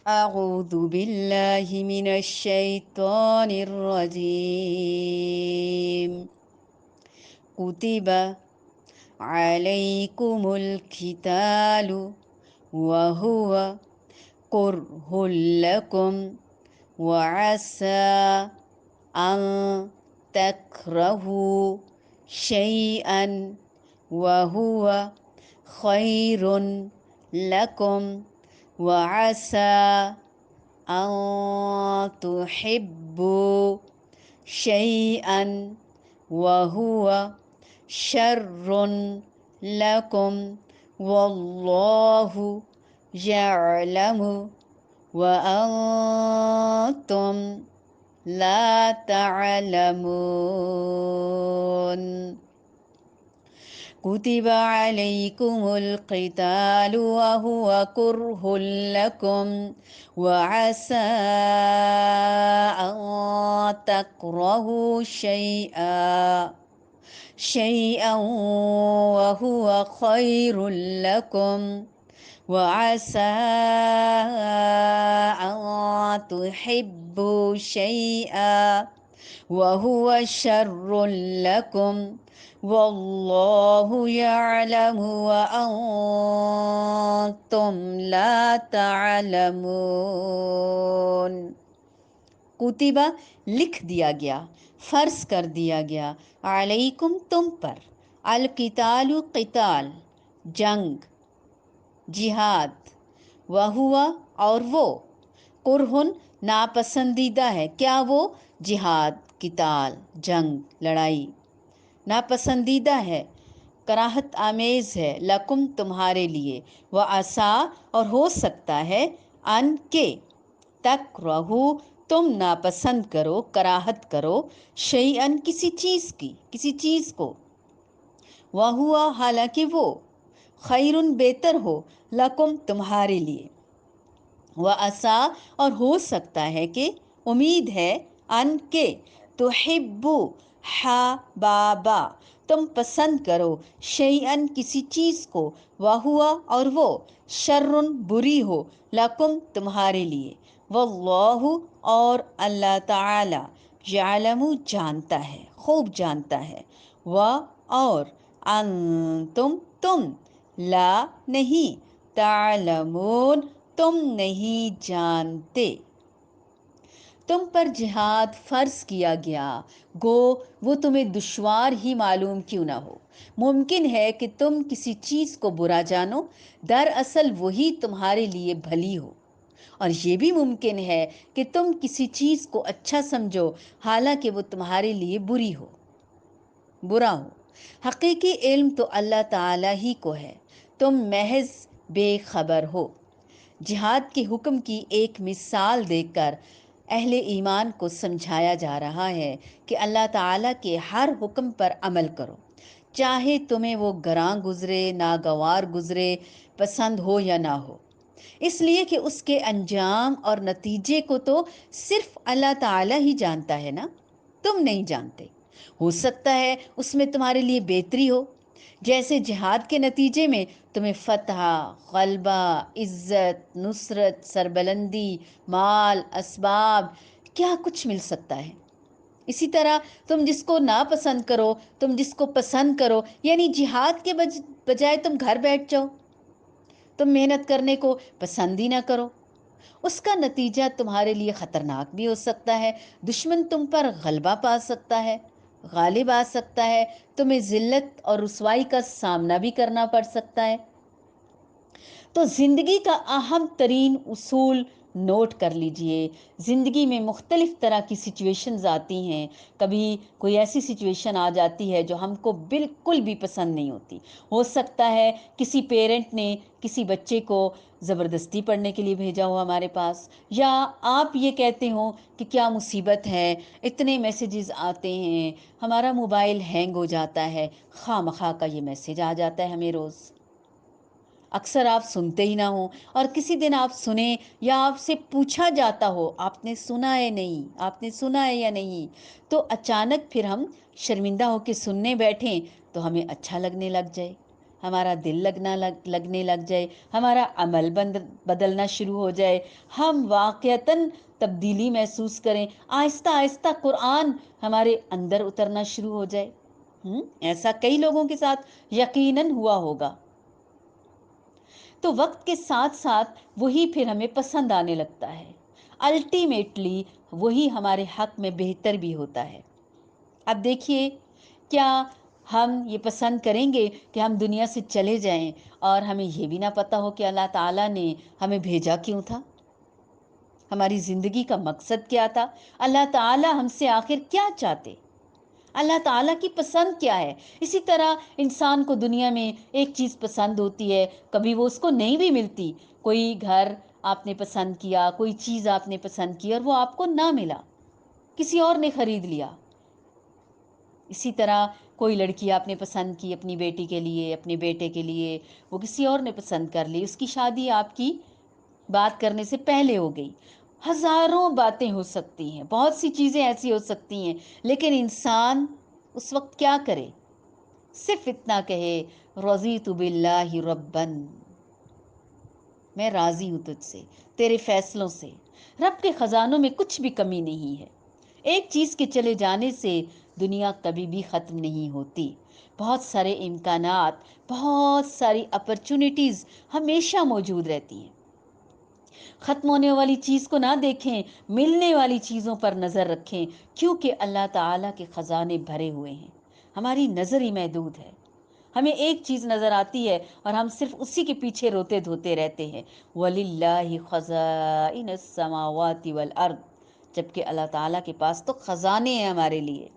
أعوذ بالله من الشيطان الرجيم. كتب عليكم القتال وهو كره لكم وعسى أن تكرهوا شيئا وهو خير لكم وعسى أن تحبوا شيئا وهو شر لكم والله يعلم وأنتم لا تعلمون. كتب عليكم القتال وهو كره لكم وعسى أن تكرهوا شيئا وهو خير لكم وعسى أن تحبوا شيئا وهو شر لكم والله يعلم وأنتم لا تعلمون. کتبہ لکھ دیا گیا، فرض کر دیا گیا، علیکم تم پر، القتال قتال جنگ، جہاد، وہوا اور وہ، کرہن ناپسندیدہ ہے، کیا وہ؟ جہاد، قتال جنگ لڑائی ناپسندیدہ ہے، کراہت آمیز ہے، لکم تمہارے لیے، وعسا اور ہو سکتا ہے، ان کے، تکرہو تم ناپسند کرو، کراہت کرو، شیئن کسی چیز کو، وہوا حالانکہ وہ، خیرن بہتر ہو، لکم تمہارے لیے، وعسا اور ہو سکتا ہے کہ، امید ہے، ان کے، تحبو بابا تم پسند کرو، شیئن کسی چیز کو، وہوا اور وہ، شرن بری ہو، لکم تمہارے لیے، واللہ اور اللہ تعالی، یعلم جانتا ہے، خوب جانتا ہے، اور انتم تم، لا نہیں، تعلمون تم نہیں جانتے. تم پر جہاد فرض کیا گیا، گو وہ تمہیں دشوار ہی معلوم کیوں نہ ہو. ممکن ہے کہ تم کسی چیز کو برا جانو، دراصل وہی تمہارے لیے بھلی ہو، اور یہ بھی ممکن ہے کہ تم کسی چیز کو اچھا سمجھو حالانکہ وہ تمہارے لیے برا ہو. حقیقی علم تو اللہ تعالیٰ ہی کو ہے، تم محض بے خبر ہو. جہاد کے حکم کی ایک مثال دے کر اہل ایمان کو سمجھایا جا رہا ہے کہ اللہ تعالیٰ کے ہر حکم پر عمل کرو، چاہے تمہیں وہ گراں گزرے، ناگوار گزرے، پسند ہو یا نہ ہو، اس لیے کہ اس کے انجام اور نتیجے کو تو صرف اللہ تعالیٰ ہی جانتا ہے نا، تم نہیں جانتے. ہو سکتا ہے اس میں تمہارے لیے بہتری ہو، جیسے جہاد کے نتیجے میں تمہیں فتح، غلبہ، عزت، نصرت، سربلندی، مال، اسباب، کیا کچھ مل سکتا ہے. اسی طرح تم جس کو ناپسند کرو، تم جس کو پسند کرو، یعنی جہاد کے بجائے تم گھر بیٹھ جاؤ، تم محنت کرنے کو پسند ہی نہ کرو، اس کا نتیجہ تمہارے لیے خطرناک بھی ہو سکتا ہے. دشمن تم پر غلبہ پا سکتا ہے، غالب آ سکتا ہے، تمہیں ذلت اور رسوائی کا سامنا بھی کرنا پڑ سکتا ہے. تو زندگی کا اہم ترین اصول نوٹ کر لیجئے. زندگی میں مختلف طرح کی سچویشنز آتی ہیں، کبھی کوئی ایسی سچویشن آ جاتی ہے جو ہم کو بالکل بھی پسند نہیں ہوتی. ہو سکتا ہے کسی پیرنٹ نے کسی بچے کو زبردستی پڑھنے کے لیے بھیجا ہو ہمارے پاس، یا آپ یہ کہتے ہو کہ کیا مصیبت ہے، اتنے میسیجز آتے ہیں، ہمارا موبائل ہینگ ہو جاتا ہے، خواہ مخواہ کا یہ میسیج آ جاتا ہے ہمیں روز. اکثر آپ سنتے ہی نہ ہوں، اور کسی دن آپ سنیں یا آپ سے پوچھا جاتا ہو آپ نے سنا ہے نہیں، آپ نے سنا ہے یا نہیں، تو اچانک پھر ہم شرمندہ ہو کے سننے بیٹھیں تو ہمیں اچھا لگنے لگ جائے. ہمارا دل لگنے لگ جائے، ہمارا عمل بدلنا شروع ہو جائے، ہم واقعتاً تبدیلی محسوس کریں، آہستہ آہستہ قرآن ہمارے اندر اترنا شروع ہو جائے۔ ایسا کئی لوگوں کے ساتھ یقیناً ہوا ہوگا۔ تو وقت کے ساتھ ساتھ وہی پھر ہمیں پسند آنے لگتا ہے، الٹیمیٹلی وہی ہمارے حق میں بہتر بھی ہوتا ہے۔ اب دیکھیے، کیا ہم یہ پسند کریں گے کہ ہم دنیا سے چلے جائیں اور ہمیں یہ بھی نہ پتہ ہو کہ اللہ تعالیٰ نے ہمیں بھیجا کیوں تھا، ہماری زندگی کا مقصد کیا تھا، اللہ تعالیٰ ہم سے آخر کیا چاہتے، اللہ تعالیٰ کی پسند کیا ہے؟ اسی طرح انسان کو دنیا میں ایک چیز پسند ہوتی ہے، کبھی وہ اس کو نہیں بھی ملتی۔ کوئی گھر آپ نے پسند کیا، کوئی چیز آپ نے پسند کی اور وہ آپ کو نہ ملا، کسی اور نے خرید لیا۔ اسی طرح کوئی لڑکی آپ نے پسند کی اپنی بیٹی کے لیے، اپنے بیٹے کے لیے، وہ کسی اور نے پسند کر لی، اس کی شادی آپ کی بات کرنے سے پہلے ہو گئی۔ ہزاروں باتیں ہو سکتی ہیں، بہت سی چیزیں ایسی ہو سکتی ہیں، لیکن انسان اس وقت کیا کرے؟ صرف اتنا کہے، رضیت باللہ ربن، میں راضی ہوں تجھ سے، تیرے فیصلوں سے۔ رب کے خزانوں میں کچھ بھی کمی نہیں ہے۔ ایک چیز کے چلے جانے سے دنیا کبھی بھی ختم نہیں ہوتی۔ بہت سارے امکانات، بہت ساری اپرچونٹیز ہمیشہ موجود رہتی ہیں۔ ختم ہونے والی چیز کو نہ دیکھیں، ملنے والی چیزوں پر نظر رکھیں، کیونکہ اللہ تعالیٰ کے خزانے بھرے ہوئے ہیں۔ ہماری نظر ہی محدود ہے، ہمیں ایک چیز نظر آتی ہے اور ہم صرف اسی کے پیچھے روتے دھوتے رہتے ہیں۔ وَلِلَّهِ خَزَائِنُ السَّمَاوَاتِ وَالْأَرْضِ، جبکہ اللہ تعالیٰ کے پاس تو خزانے ہیں ہمارے لیے،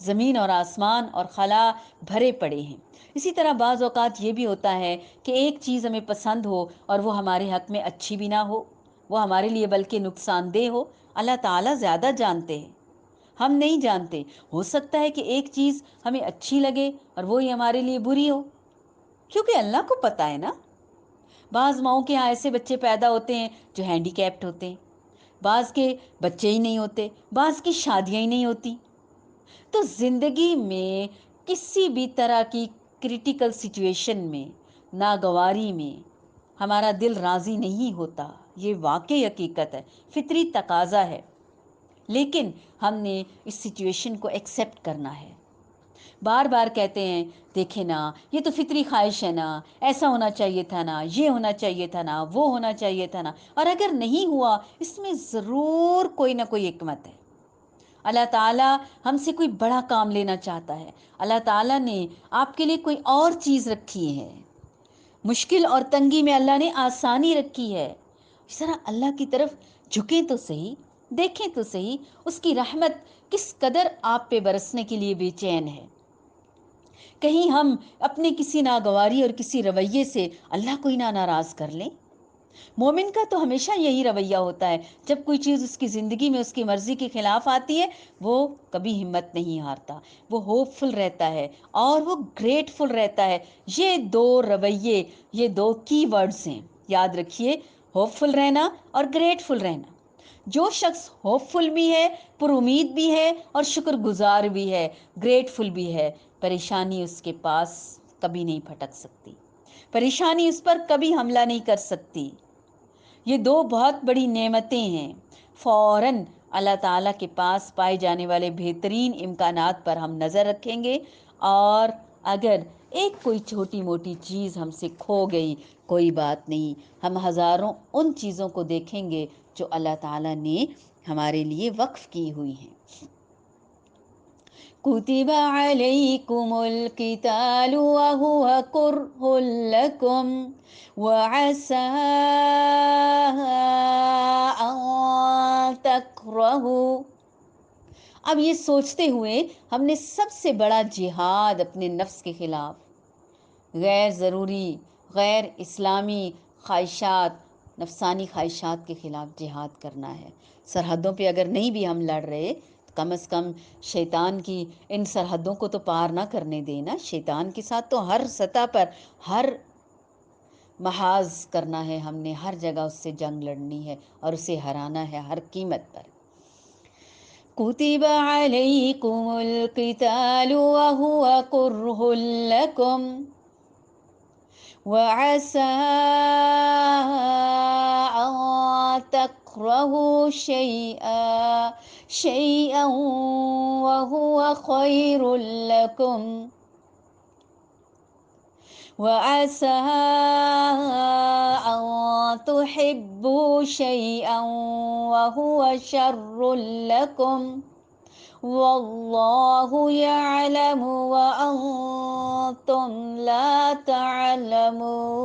زمین اور آسمان اور خلا بھرے پڑے ہیں۔ اسی طرح بعض اوقات یہ بھی ہوتا ہے کہ ایک چیز ہمیں پسند ہو اور وہ ہمارے حق میں اچھی بھی نہ ہو، وہ ہمارے لیے بلکہ نقصان دہ ہو۔ اللہ تعالیٰ زیادہ جانتے ہیں، ہم نہیں جانتے۔ ہو سکتا ہے کہ ایک چیز ہمیں اچھی لگے اور وہی ہمارے لیے بری ہو، کیونکہ اللہ کو پتہ ہے نا۔ بعض ماؤں کے ہاں ایسے بچے پیدا ہوتے ہیں جو ہینڈی کیپٹ ہوتے ہیں، بعض کے بچے ہی نہیں ہوتے، بعض کی شادیاں ہی نہیں ہوتی۔ تو زندگی میں کسی بھی طرح کی کریٹیکل سچویشن میں، ناگواری میں ہمارا دل راضی نہیں ہوتا، یہ واقعی حقیقت ہے، فطری تقاضا ہے۔ لیکن ہم نے اس سچویشن کو ایکسیپٹ کرنا ہے۔ بار بار کہتے ہیں، دیکھیں نا، یہ تو فطری خواہش ہے نا، ایسا ہونا چاہیے تھا نا، یہ ہونا چاہیے تھا نا، وہ ہونا چاہیے تھا نا، اور اگر نہیں ہوا اس میں ضرور کوئی نہ کوئی حکمت ہے۔ اللہ تعالیٰ ہم سے کوئی بڑا کام لینا چاہتا ہے، اللہ تعالیٰ نے آپ کے لیے کوئی اور چیز رکھی ہے۔ مشکل اور تنگی میں اللہ نے آسانی رکھی ہے۔ اس طرح اللہ کی طرف جھکیں تو صحیح، دیکھیں تو صحیح، اس کی رحمت کس قدر آپ پہ برسنے کے لیے بے چین ہے۔ کہیں ہم اپنے کسی ناگواری اور کسی رویے سے اللہ کو ہی نہ ناراض کر لیں۔ مومن کا تو ہمیشہ یہی رویہ ہوتا ہے، جب کوئی چیز اس کی زندگی میں اس کی مرضی کے خلاف آتی ہے، وہ کبھی ہمت نہیں ہارتا، وہ ہوپ فل رہتا ہے اور وہ گریٹفل رہتا ہے۔ یہ دو رویے، یہ دو کی ورڈز ہیں، یاد رکھیے، ہوپ فل رہنا اور گریٹفل رہنا۔ جو شخص ہوپ فل بھی ہے، پر امید بھی ہے اور شکر گزار بھی ہے، گریٹفل بھی ہے، پریشانی اس کے پاس کبھی نہیں پھٹک سکتی، پریشانی اس پر کبھی حملہ نہیں کر سکتی۔ یہ دو بہت بڑی نعمتیں ہیں۔ فوراً اللہ تعالیٰ کے پاس پائے جانے والے بہترین امکانات پر ہم نظر رکھیں گے، اور اگر ایک کوئی چھوٹی موٹی چیز ہم سے کھو گئی، کوئی بات نہیں، ہم ہزاروں ان چیزوں کو دیکھیں گے جو اللہ تعالیٰ نے ہمارے لیے وقف کی ہوئی ہیں۔ كُتِبَ عَلَيْكُمُ الْقِتَالُ وَهُوَ كُرْهٌ لَكُمْ وَعَسَىٰ أَن تَكْرَهُوا۔ اب یہ سوچتے ہوئے ہم نے سب سے بڑا جہاد اپنے نفس کے خلاف، غیر ضروری، غیر اسلامی خواہشات، نفسانی خواہشات کے خلاف جہاد کرنا ہے۔ سرحدوں پہ اگر نہیں بھی ہم لڑ رہے، کم از کم شیطان کی ان سرحدوں کو تو پار نہ کرنے دینا۔ شیطان کے ساتھ تو ہر سطح پر، ہر محاذ کرنا ہے ہم نے، ہر جگہ اس سے جنگ لڑنی ہے اور اسے ہرانا ہے ہر قیمت پر۔ كُتِبَ عَلَيْكُمُ الْقِتَالُ وَهُوَ كُرْهٌ لَكُمْ وعسى أن تكرهوا شيئا وهو خير لكم، وعسى أن تحبوا شيئا وهو شر لكم، والله يعلم وأنتم لا تعلمون.